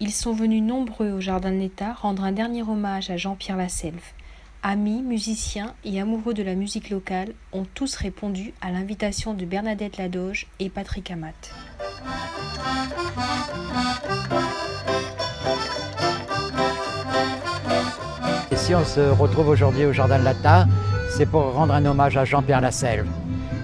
Ils sont venus nombreux au Jardin de l'État rendre un dernier hommage à Jean-Pierre Lasselve. Amis, musiciens et amoureux de la musique locale ont tous répondu à l'invitation de Bernadette Ladoge et Patrick Amat. Et si on se retrouve aujourd'hui au Jardin de l'État, c'est pour rendre un hommage à Jean-Pierre Lasselve,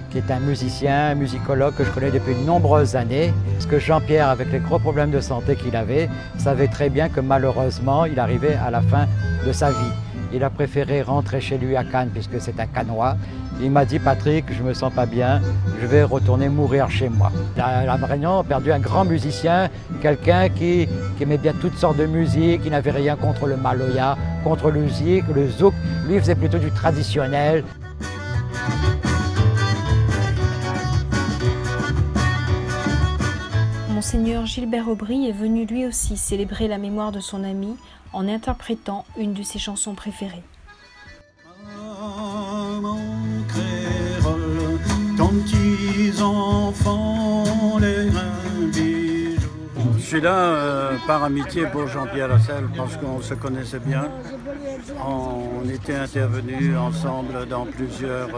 qui est un musicien, un musicologue que je connais depuis de nombreuses années. Parce que Jean-Pierre, avec les gros problèmes de santé qu'il avait, savait très bien que malheureusement, il arrivait à la fin de sa vie. Il a préféré rentrer chez lui à Cannes, puisque c'est un Cannois. Il m'a dit, Patrick, je me sens pas bien, je vais retourner mourir chez moi. La Réunion a perdu un grand musicien, quelqu'un qui aimait bien toutes sortes de musique, qui n'avait rien contre le maloya, contre le zik, le zouk. Lui, il faisait plutôt du traditionnel. Monseigneur Gilbert Aubry est venu lui aussi célébrer la mémoire de son ami en interprétant une de ses chansons préférées. Je suis là par amitié pour Jean-Pierre Lasselve parce qu'on se connaissait bien. On était intervenus ensemble dans plusieurs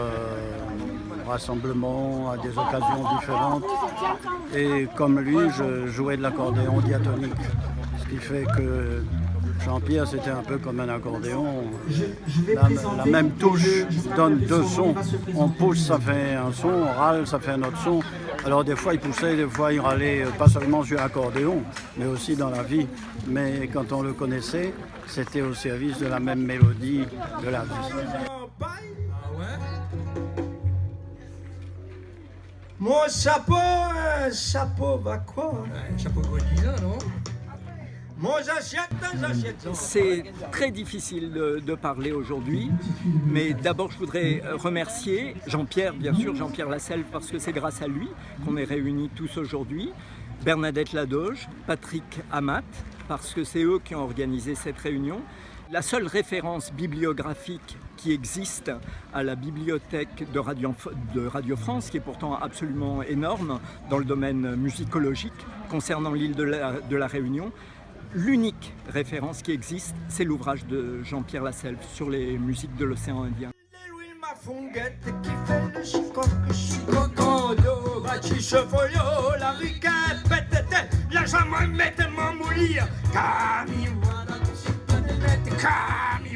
rassemblements à des occasions différentes. Et comme lui, je jouais de l'accordéon diatonique. Ce qui fait que Jean-Pierre, c'était un peu comme un accordéon. La même touche donne deux sons. On pousse, ça fait un son, on râle, ça fait un autre son. Alors des fois il poussait, des fois il râlait, pas seulement sur l'accordéon, mais aussi dans la vie. Mais quand on le connaissait, c'était au service de la même mélodie de la vie. Mon chapeau va quoi? Chapeau de Guadina, non? Moi j'achète. C'est très difficile de parler aujourd'hui, mais d'abord je voudrais remercier Jean-Pierre, bien sûr, Jean-Pierre Lasselve, parce que c'est grâce à lui qu'on est réunis tous aujourd'hui, Bernadette Ladoge, Patrick Amat, parce que c'est eux qui ont organisé cette réunion. La seule référence bibliographique qui existe à la bibliothèque de Radio France, qui est pourtant absolument énorme dans le domaine musicologique concernant l'île de la Réunion, l'unique référence qui existe, c'est l'ouvrage de Jean-Pierre Lasselve sur les musiques de l'océan Indien. La